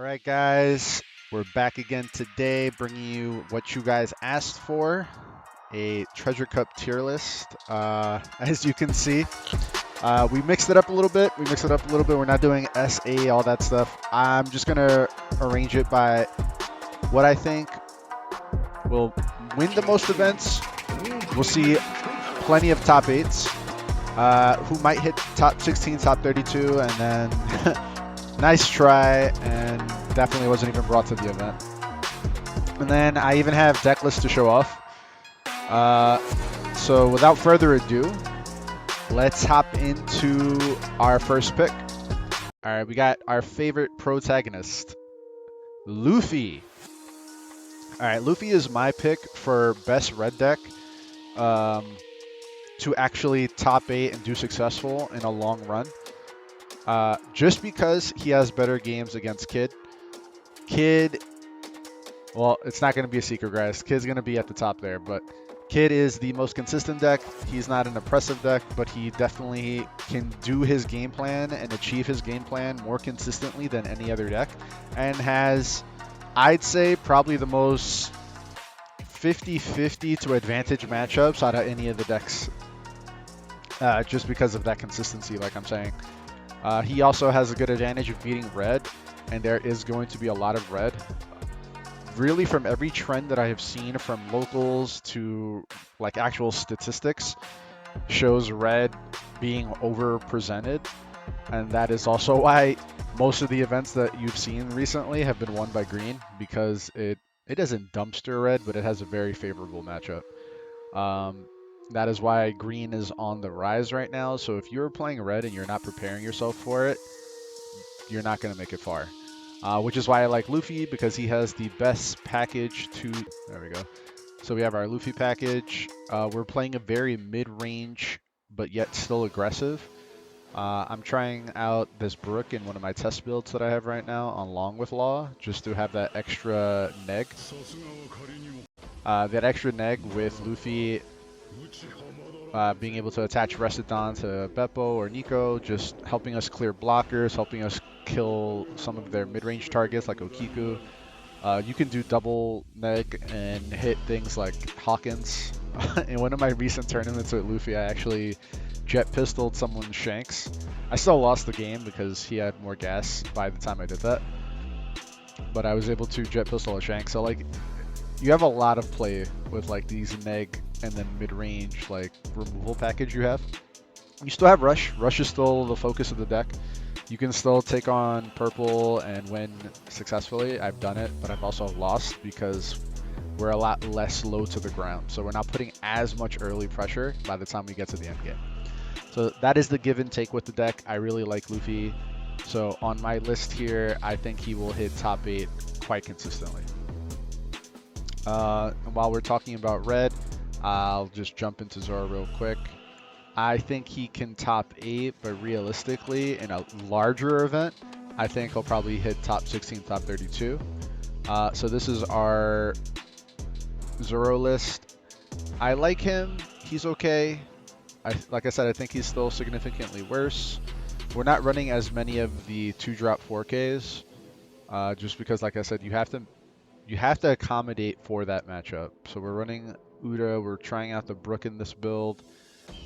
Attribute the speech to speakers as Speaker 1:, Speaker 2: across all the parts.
Speaker 1: right, guys, we're back again today, bringing you what you guys asked for, a Treasure Cup tier list. As you can see, we mixed it up a little bit. We're not doing SA, all that stuff. I'm just gonna arrange it by what I think will win the most events. We'll see plenty of top 8s, who might hit top 16, top 32, and then nice try, and definitely wasn't even brought to the event. And then I even have deck lists to show off. So without further ado, let's hop into our first pick. All right, we got our favorite protagonist, Luffy. All right, Luffy is my pick for best red deck to actually top 8 and do successful in a long run. Just because he has better games against Kid. Kid, well, it's not going to be a secret, guys. Kid's going to be at the top there, but Kid is the most consistent deck. He's not an oppressive deck, but he definitely can do his game plan and achieve his game plan more consistently than any other deck, and has, I'd say, probably the most 50-50 to advantage matchups out of any of the decks, just because of that consistency, like I'm saying. He also has a good advantage of beating red, and there is going to be a lot of red. Really, from every trend that I have seen, from locals to like actual statistics, shows red being overrepresented, and that is also why most of the events that you've seen recently have been won by green, because it doesn't dumpster red, but it has a very favorable matchup. That is why green is on the rise right now. So if you're playing red and you're not preparing yourself for it, you're not going to make it far. Which is why I like Luffy, because he has the best package to... There we go. So we have our Luffy package. We're playing a very mid-range, but yet still aggressive. I'm trying out this Brook in one of my test builds that I have right now on Long with Law, just to have that extra neg. That extra neg with Luffy being able to attach Resodon to Beppo or Nico, just helping us clear blockers, helping us kill some of their mid-range targets like Okiku. You can do double neg and hit things like Hawkins. In one of my recent tournaments with Luffy, I actually jet pistoled someone's Shanks. I still lost the game because he had more gas by the time I did that, but I was able to jet pistol a Shank. So like, you have a lot of play with like these neg and then mid-range like removal package you have. You still have Rush. Rush is still the focus of the deck. You can still take on purple and win successfully. I've done it, but I've also lost because we're a lot less low to the ground. So we're not putting as much early pressure by the time we get to the end game. So that is the give and take with the deck. I really like Luffy. So on my list here, I think he will hit top 8 quite consistently. And while we're talking about red, I'll just jump into Zoro real quick. I think he can top 8, but realistically, in a larger event, I think he'll probably hit top 16, top 32. So this is our Zoro list. I like him. He's okay. Like I said, I think he's still significantly worse. We're not running as many of the 2-drop 4Ks, just because, like I said, you have to accommodate for that matchup. So we're running Uda. We're trying out the Brook in this build.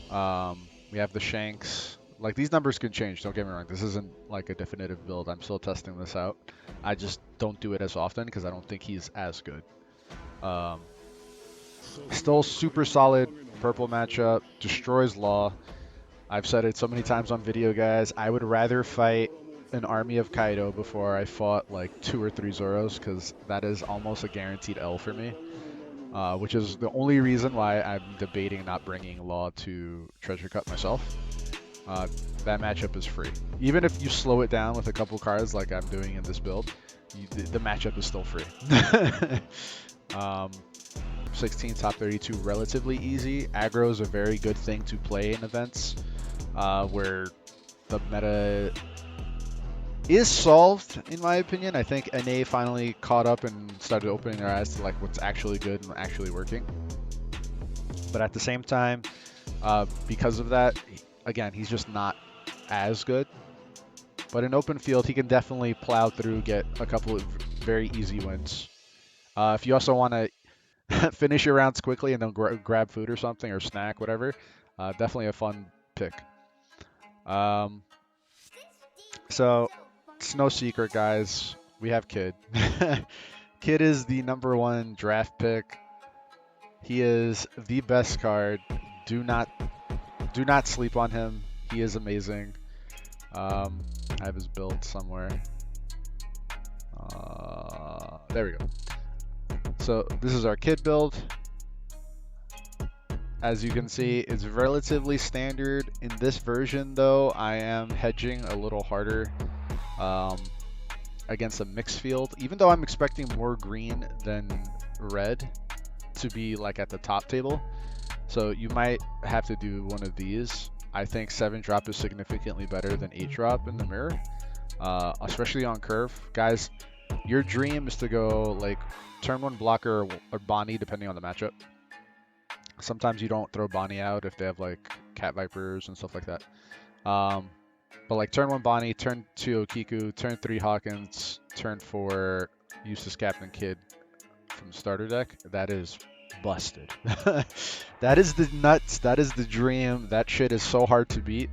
Speaker 1: We have the Shanks. Like, these numbers can change, don't get me wrong. This isn't like a definitive build. I'm still testing this out. I just don't do it as often because I don't think he's as good. Still super solid purple matchup. Destroys Law. I've said it so many times on video, guys. I would rather fight an army of Kaido before I fought like 2 or 3 Zoros, because that is almost a guaranteed L for me. Which is the only reason why I'm debating not bringing Law to Treasure Cup myself. That matchup is free. Even if you slow it down with a couple cards like I'm doing in this build, the matchup is still free. 16 top 32, relatively easy. Aggro is a very good thing to play in events where the meta is solved, in my opinion. I think NA finally caught up and started opening their eyes to like what's actually good and actually working. But at the same time, because of that, again, he's just not as good. But in open field, he can definitely plow through, get a couple of very easy wins. If you also want to finish your rounds quickly and then grab food or something or snack, whatever, definitely a fun pick. Um, so it's no secret, guys. We have Kid. Kid is the #1 draft pick. He is the best card. Do not sleep on him. He is amazing. I have his build somewhere. There we go. So this is our Kid build. As you can see, it's relatively standard. In this version, though, I am hedging a little harder against a mixed field. Even though I'm expecting more green than red to be like at the top table. So you might have to do one of these. I think 7-drop is significantly better than 8-drop in the mirror, especially on curve. Guys, your dream is to go like turn 1 blocker or Bonnie, depending on the matchup. Sometimes you don't throw Bonnie out if they have like Cat Vipers and stuff like that. But like turn 1 Bonnie, turn 2 Okiku, turn 3 Hawkins, turn 4 Eustace Captain Kid from the starter deck. That is busted. That is the nuts. That is the dream. That shit is so hard to beat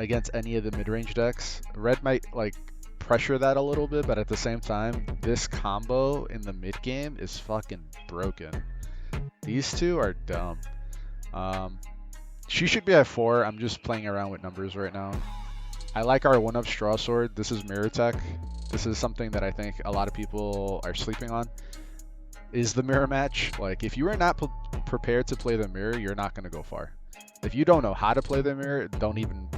Speaker 1: against any of the mid-range decks. Red might like pressure that a little bit, but at the same time, this combo in the mid game is fucking broken. These two are dumb. She should be at 4. I'm just playing around with numbers right now. I like our 1-up Straw Sword. This is mirror tech. This is something that I think a lot of people are sleeping on. Is the mirror match. Like, if you are not prepared to play the mirror, you're not going to go far. If you don't know how to play the mirror, don't even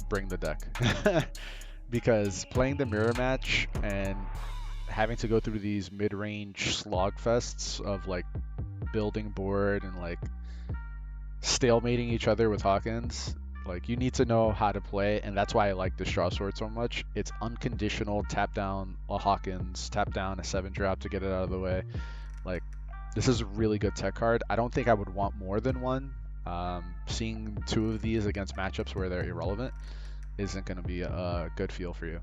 Speaker 1: bring the deck. Because playing the mirror match and having to go through these mid-range slog fests of like building board and like stalemating each other with Hawkins, like you need to know how to play, and that's why I like the Straw Sword so much. It's unconditional, tap down a Hawkins, tap down a 7-drop to get it out of the way. Like, this is a really good tech card. I don't think I would want more than one. Seeing 2 of these against matchups where they're irrelevant isn't going to be a good feel for you.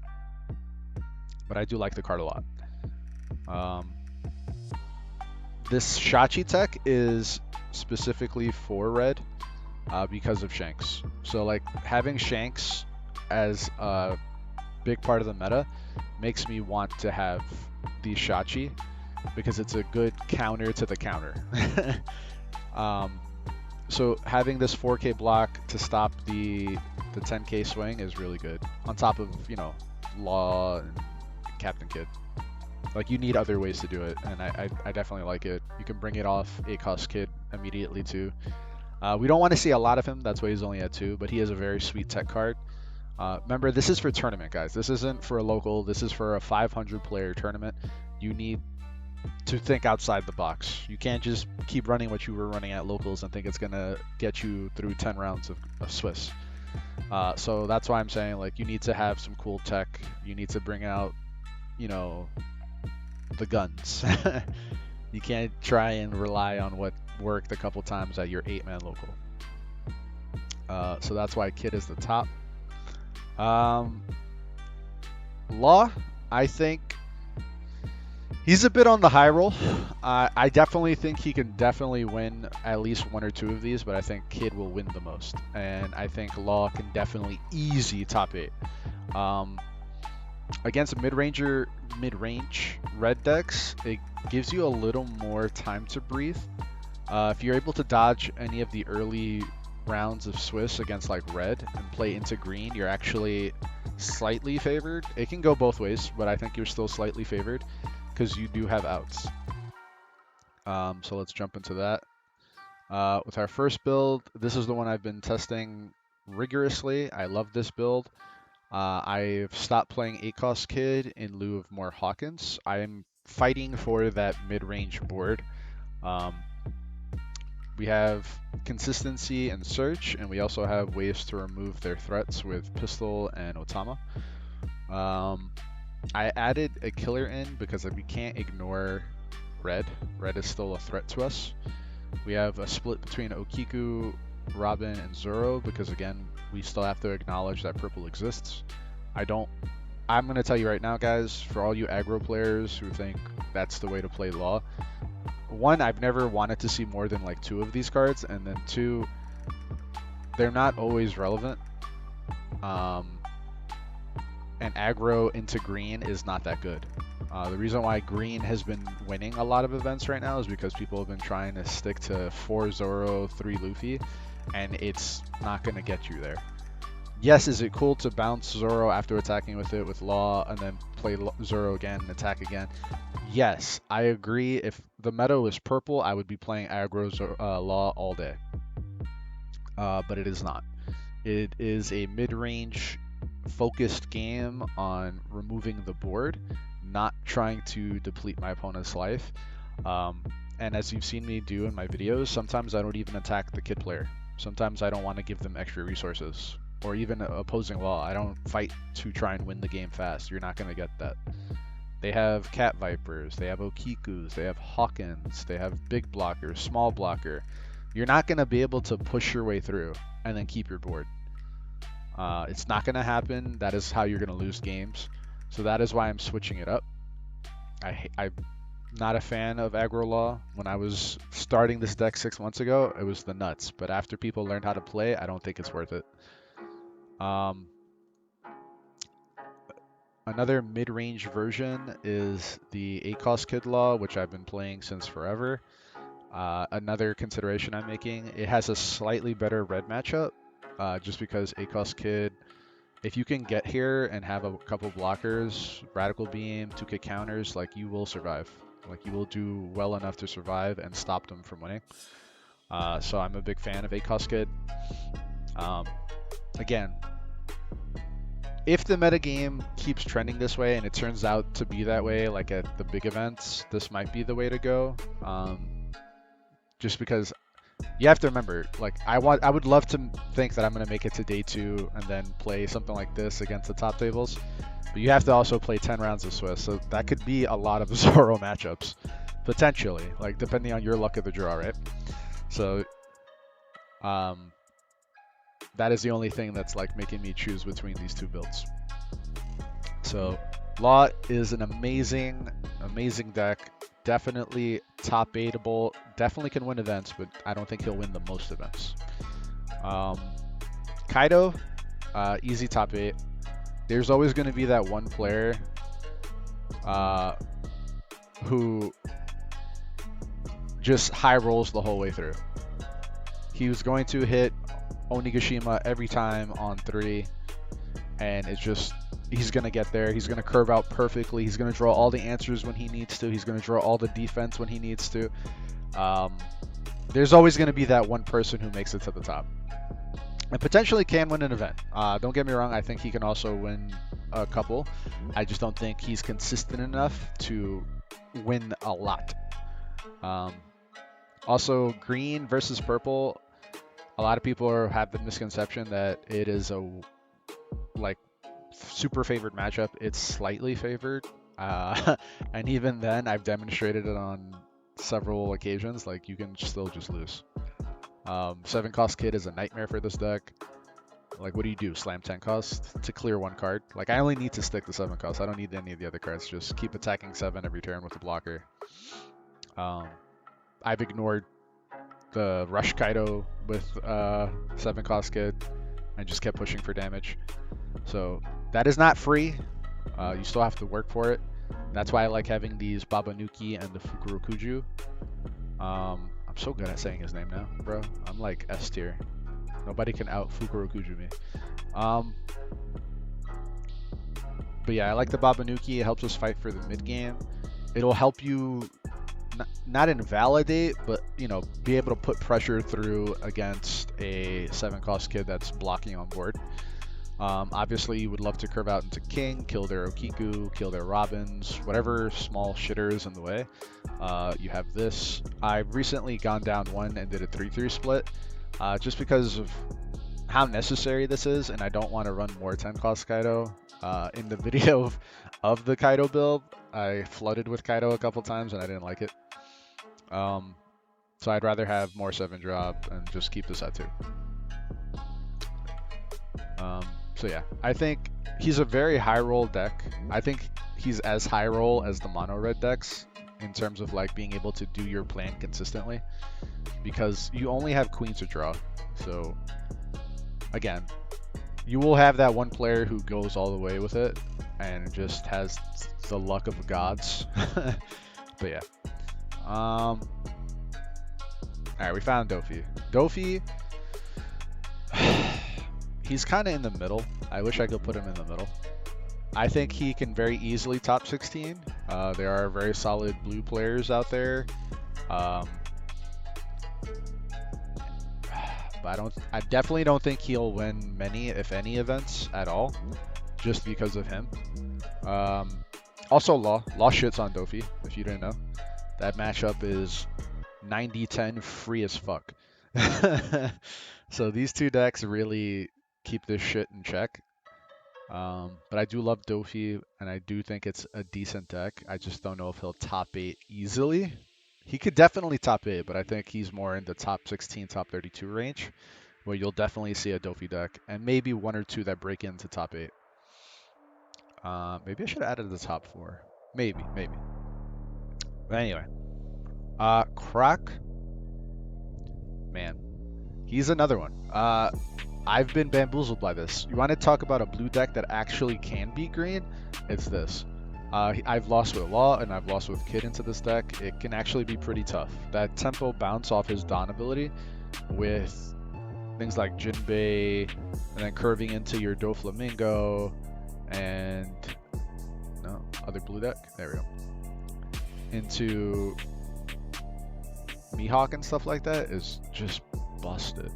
Speaker 1: But I do like the card a lot. This Shachi tech is specifically for red because of Shanks. So like having Shanks as a big part of the meta makes me want to have the Shachi because it's a good counter to the counter. So having this 4K block to stop the 10K swing is really good. On top of, you know, Law and Captain Kid. Like, you need other ways to do it, and I definitely like it. You can bring it off 8-cost Kid immediately too. We don't want to see a lot of him, that's why he's only at 2, but he is a very sweet tech card. Remember, this is for tournament, guys. This isn't for a local. This is for a 500-player tournament. You need to think outside the box. You can't just keep running what you were running at locals and think it's going to get you through 10 rounds of Swiss. So that's why I'm saying, like, you need to have some cool tech. You need to bring out, you know, the guns. You can't try and rely on what worked a couple times at your 8-man local. So that's why Kid is the top. Law, I think he's a bit on the high roll. I definitely think he can definitely win at least 1 or 2 of these, but I think Kid will win the most. And I think Law can definitely easy top 8. Against mid-range red decks, it gives you a little more time to breathe. If you're able to dodge any of the early rounds of Swiss against like red and play into green, you're actually slightly favored. It can go both ways, but I think you're still slightly favored because you do have outs. So let's jump into that. With our first build, this is the one I've been testing rigorously. I love this build. I've stopped playing 8-cost Kid in lieu of more Hawkins. I am fighting for that mid-range board. We have consistency and search, and we also have ways to remove their threats with pistol and Otama. I added a killer in because we can't ignore red. Red is still a threat to us. We have a split between Okiku, Robin, and Zoro because, again, we still have to acknowledge that purple exists. I don't I'm going to tell you right now, guys, for all you aggro players who think that's the way to play Law, one, I've never wanted to see more than like 2 of these cards, and then 2, they're not always relevant. And aggro into green is not that good. The reason why green has been winning a lot of events right now is because people have been trying to stick to 4 Zoro, 3 Luffy, and it's not going to get you there. Yes, is it cool to bounce Zoro after attacking with it with Law and then play Zoro again and attack again? Yes, I agree. If the meta was purple, I would be playing aggro Law all day. But it is not. It is a mid-range focused game on removing the board, not trying to deplete my opponent's life. And as you've seen me do in my videos, sometimes I don't even attack the kid player. Sometimes I don't want to give them extra resources, or even opposing Law. I don't fight to try and win the game fast. You're not going to get that. They have Cat Vipers, they have Okikus, they have Hawkins, they have big blocker, small blocker. You're not going to be able to push your way through and then keep your board. It's not going to happen. That is how you're going to lose games. So that is why I'm switching it up. I'm not a fan of aggro Law. When I was starting this deck 6 months ago, it was the nuts. But after people learned how to play, I don't think it's worth it. Another mid-range version is the 8-cost Kid Law, which I've been playing since forever. Another consideration I'm making, it has a slightly better red matchup. Just because 8-cost Kid, if you can get here and have a couple blockers, Radical Beam, 2K counters, like you will survive. Like you will do well enough to survive and stop them from winning. So I'm a big fan of 8-cost Kid. Again, if the metagame keeps trending this way and it turns out to be that way, like at the big events, this might be the way to go. Just because you have to remember, like I would love to think that I'm gonna make it to day 2 and then play something like this against the top tables, but you have to also play 10 rounds of Swiss, so that could be a lot of Zoro matchups potentially, like depending on your luck of the draw, right? So that is the only thing that's like making me choose between these 2 builds. So Law is an amazing deck. Definitely top 8able, definitely can win events, but I don't think he'll win the most events. Kaido, easy top 8. There's always going to be that one player who just high rolls the whole way through. He was going to hit Onigashima every time on 3, and it's just, he's going to get there. He's going to curve out perfectly. He's going to draw all the answers when he needs to. He's going to draw all the defense when he needs to. There's always going to be that one person who makes it to the top and potentially can win an event. Don't get me wrong. I think he can also win a couple. I just don't think he's consistent enough to win a lot. Also, green versus purple. A lot of people have the misconception that it is a like super favored matchup. It's slightly favored, and even then I've demonstrated it on several occasions. Like you can still just lose. 7-cost Kid is a nightmare for this deck. Like what do you do? Slam 10 cost to clear 1 card? Like I only need to stick to 7 cost. I don't need any of the other cards. Just keep attacking 7 every turn with the blocker. I've ignored the Rush Kaido with 7-cost Kid and just kept pushing for damage. So that is not free. You still have to work for it. That's why I like having these Babanuki and the Fukurokuju. I'm so good at saying his name now, bro. I'm like S tier. Nobody can out Fukurokuju me. But yeah, I like the Babanuki. It helps us fight for the mid game. It'll help you not invalidate, but you know, be able to put pressure through against a 7-cost Kid that's blocking on board. Obviously, you would love to curve out into King, kill their Okiku, kill their Robins, whatever small shitter is in the way. You have this. I've recently gone down 1 and did a 3-3 split, just because of how necessary this is, and I don't want to run more 10-cost Kaido. In the video of the Kaido build, I flooded with Kaido a couple times and I didn't like it. So I'd rather have more 7 drop and just keep this at 2. So yeah, I think he's a very high roll deck. I think he's as high roll as the mono red decks in terms of like being able to do your plan consistently, because you only have queens to draw. So again, you will have that one player who goes all the way with it and just has the luck of the gods. But yeah. All right, we found Dofi. Dofi, he's kind of in the middle. I wish I could put him in the middle. I think he can very easily top 16. There are very solid blue players out there. But I definitely don't think he'll win many, if any, events at all, just because of him. Also, Law shits on Dofi, if you didn't know. That matchup is 90-10 free as fuck. So these two decks really keep this shit in check. But I do love Dofi, and I do think it's a decent deck. I just don't know if he'll top 8 easily. He could definitely top 8, but I think he's more in the top 16, top 32 range, where you'll definitely see a Dofi deck, and maybe one or two that break into top 8. Maybe I should have added the top 4. Maybe. But anyway. Croc. Man. He's another one. I've been bamboozled by this. You want to talk about a blue deck that actually can beat green? It's this. I've lost with Law and I've lost with Kid into this deck. It can actually be pretty tough. That tempo bounce off his Dawn ability with things like Jinbei and then curving into your Doflamingo and other blue deck. There we go. Into Mihawk and stuff like that is just busted.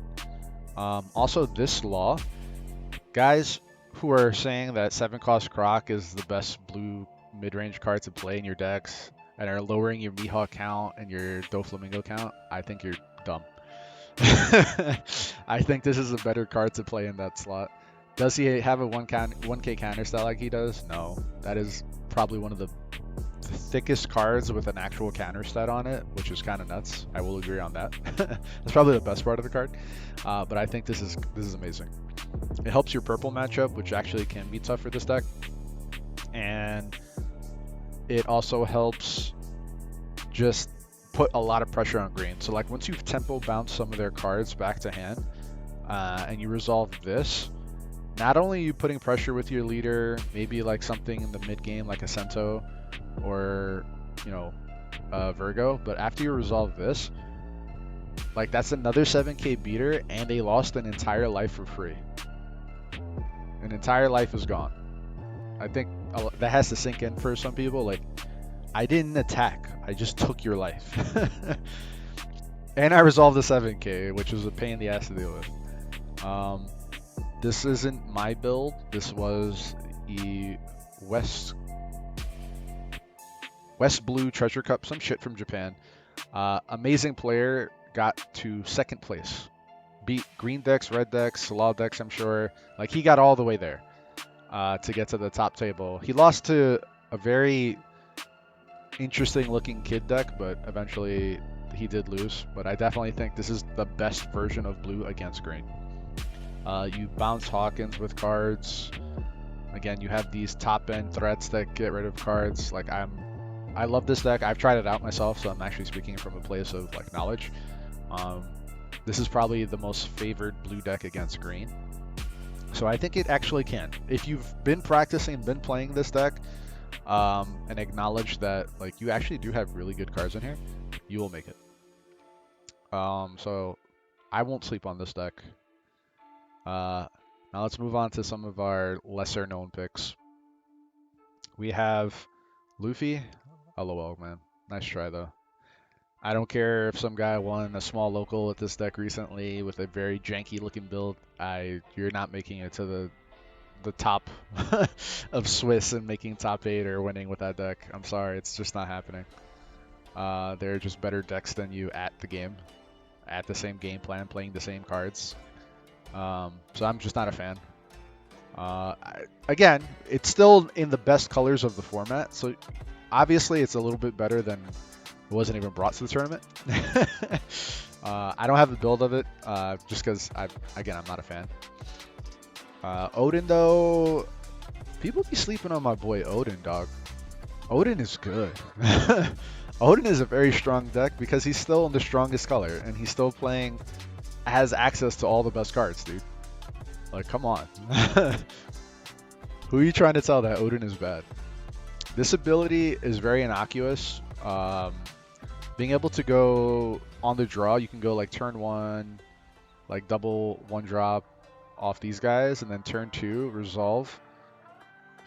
Speaker 1: Also, this Law, guys who are saying that 7-cost Croc is the best blue mid-range card to play in your decks and are lowering your Mihawk count and your Doflamingo count, I think you're dumb. I think this is a better card to play in that slot. Does he have a 1K counter stat like he does? No. That is probably one of the thickest cards with an actual counter stat on it, which is kind of nuts. I will agree on that. That's probably the best part of the card. But I think this is amazing. It helps your purple matchup, which actually can be tough for this deck. And it also helps just put a lot of pressure on green. So like once you've tempo bounced some of their cards back to hand and you resolve this, not only are you putting pressure with your leader, maybe like something in the mid game like a Sento or Virgo, but after you resolve this, like that's another 7K beater and they lost an entire life for free. An entire life is gone. I think that has to sink in for some people. Like, I didn't attack, I just took your life. And I resolved the 7K, which was a pain in the ass to deal with. This isn't my build. This was the West Blue Treasure Cup, some shit from Japan. Amazing player, got to second place. Beat green decks, red decks, law decks, I'm sure. Like, he got all the way there to get to the top table. He lost to a very interesting looking Kid deck, but eventually he did lose. But I definitely think this is the best version of blue against green. You bounce Hawkins with cards. Again, you have these top end threats that get rid of cards. Like, I love this deck. I've tried it out myself, so I'm actually speaking from a place of like knowledge. This is probably the most favored blue deck against green. So I think it actually can. If you've been practicing, been playing this deck, and acknowledge that like you actually do have really good cards in here, you will make it. So I won't sleep on this deck. Now let's move on to some of our lesser known picks. We have Luffy. LOL, man. Nice try though. I don't care if some guy won a small local with this deck recently with a very janky looking build. You're not making it to the top of Swiss and making top 8 or winning with that deck. I'm sorry, it's just not happening. They're just better decks than you at the game, at the same game plan, playing the same cards. So I'm just not a fan. Again, it's still in the best colors of the format, so obviously it's a little bit better than it wasn't even brought to the tournament. I don't have the build of it, just because I'm not a fan. Oden though, people be sleeping on my boy Oden, dog. Oden is good. Oden is a very strong deck because he's still in the strongest color and he's still playing, has access to all the best cards, dude. Like, come on. Who are you trying to tell that Oden is bad? This ability is very innocuous. Being able to go on the draw, you can go like turn 1, like double 1 drop off these guys, and then turn 2, resolve.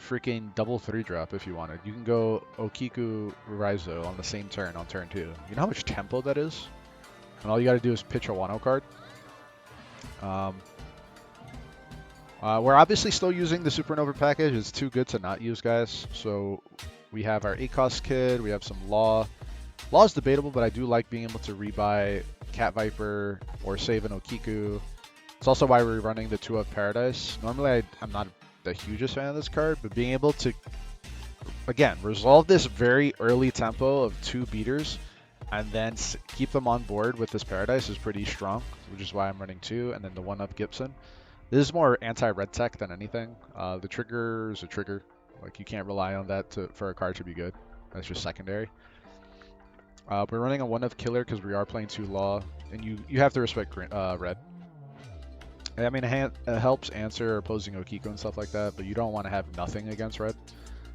Speaker 1: Freaking double 3 drop if you wanted. You can go Okiku Raizo on the same turn on turn 2. You know how much tempo that is? And all you gotta do is pitch a Wano card. We're obviously still using the Supernova package. It's too good to not use, guys. So we have our 8-cost kid, we have some Law. Law is debatable, but I do like being able to rebuy Cat Viper or save an Okiku. It's also why we're running the 2 of Paradise. Normally I'm not the hugest fan of this card, but being able to, again, resolve this very early tempo of 2 beaters and then keep them on board with this Paradise is pretty strong, which is why I'm running 2, and then the 1-up Gibson. This is more anti-red tech than anything. The trigger is a trigger. Like, you can't rely on that for a card to be good. That's just secondary. We're running a 1-up Killer because we are playing 2 Law, and you have to respect red. I mean, it helps answer opposing Okiku and stuff like that, but you don't want to have nothing against red,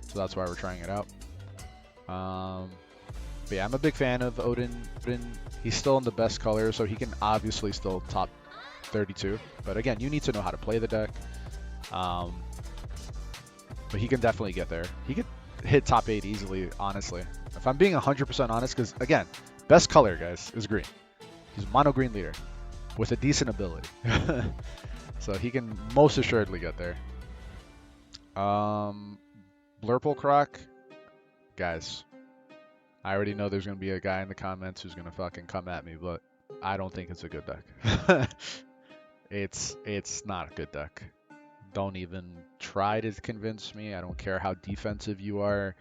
Speaker 1: so that's why we're trying it out. But yeah, I'm a big fan of Oden. He's still in the best color, so he can obviously still top 32. But again, you need to know how to play the deck. But he can definitely get there. He could hit top 8 easily, honestly. If I'm being 100% honest, because again, best color, guys, is green. He's a mono green leader with a decent ability. So he can most assuredly get there. Blurple Croc, guys, I already know there's going to be a guy in the comments who's going to fucking come at me, but I don't think it's a good deck. It's not a good deck. Don't even try to convince me. I don't care how defensive you are.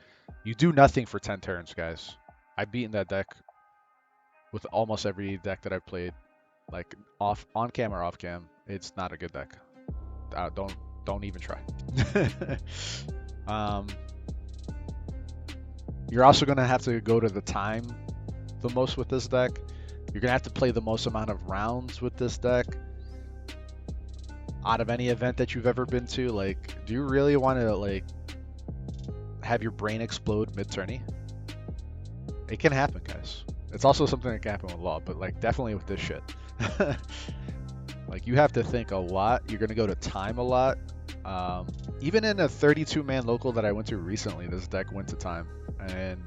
Speaker 1: You do nothing for 10 turns, guys. I've beaten that deck with almost every deck that I've played. Like on cam or off cam, it's not a good deck. Don't even try. You're also gonna have to go to the time the most with this deck. You're gonna have to play the most amount of rounds with this deck out of any event that you've ever been to. Like, do you really want to like have your brain explode mid-tourney? It can happen, guys. It's also something that can happen with Law, but like definitely with this shit. Like, you have to think a lot. You're gonna go to time a lot. Even in a 32-man local that I went to recently, this deck went to time, and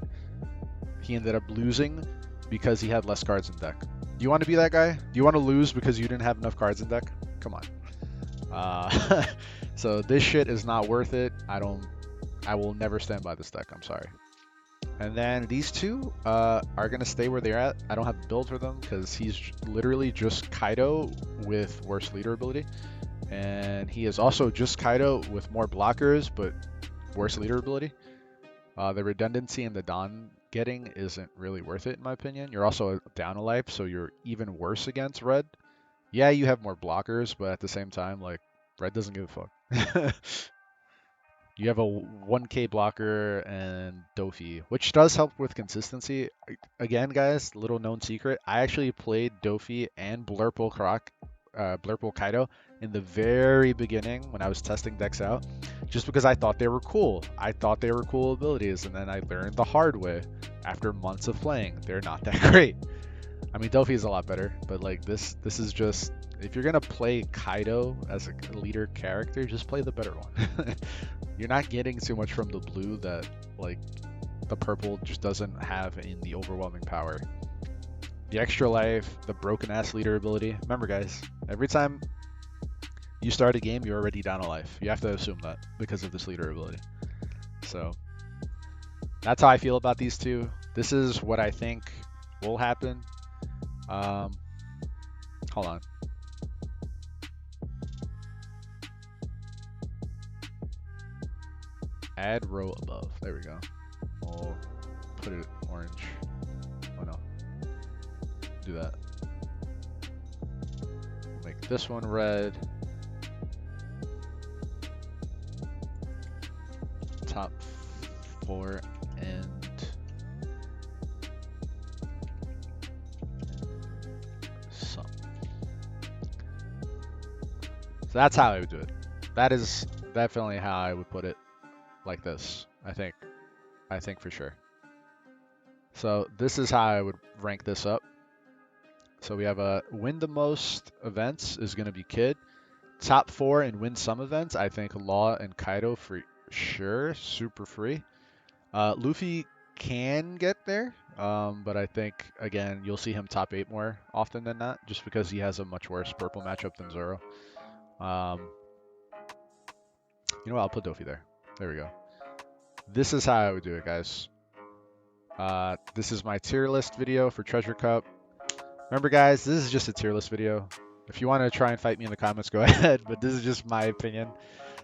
Speaker 1: he ended up losing because he had less cards in deck. Do you want to be that guy? Do you want to lose because you didn't have enough cards in deck? Come on. So this shit is not worth it. I will never stand by this deck. I'm sorry. And then these two are going to stay where they're at. I don't have a build for them because he's literally just Kaido with worse leader ability. And he is also just Kaido with more blockers but worse leader ability. The redundancy in the Dawn getting isn't really worth it in my opinion. You're also down a life, so you're even worse against red. Yeah, you have more blockers, but at the same time, like, red doesn't give a fuck. You have a 1k blocker and Dofi, which does help with consistency. Again, guys, little known secret, I actually played Dofi and Blurple Kaido in the very beginning when I was testing decks out, just because I thought they were cool. I thought they were cool abilities, and then I learned the hard way after months of playing. They're not that great. I mean, Dofi is a lot better, but like this is just, if you're gonna play Kaido as a leader character, just play the better one. You're not getting too much from the blue that like the purple just doesn't have in the overwhelming power. The extra life, the broken ass leader ability. Remember, guys, every time you start a game, you're already down a life. You have to assume that because of this leader ability. So that's how I feel about these two. This is what I think will happen. Hold on. Add row above. There we go. We'll put it orange. Oh no. Do that. We'll make this one red. top 4 and some. So that's how I would do it. That is definitely how I would put it, like this. I think for sure. So this is how I would rank this up. So we have a win the most events is going to be Kid. Top 4 and win some events, I think Law and Kaido for sure, super free. Luffy can get there, but I think, again, you'll see him top 8 more often than not, just because he has a much worse purple matchup than Zoro. You know what, I'll put Dofi there. There we go. This is how I would do it, guys. This is my tier list video for Treasure Cup. Remember, guys, this is just a tier list video. If you want to try and fight me in the comments, go ahead, but this is just my opinion.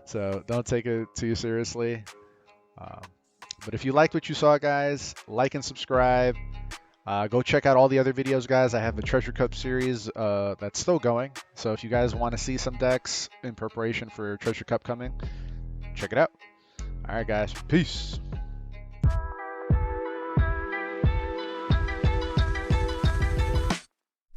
Speaker 1: So don't take it too seriously. But if you liked what you saw, guys, like and subscribe. Go check out all the other videos, guys. I have the Treasure Cup series that's still going. So if you guys want to see some decks in preparation for Treasure Cup coming, check it out. All right, guys. Peace.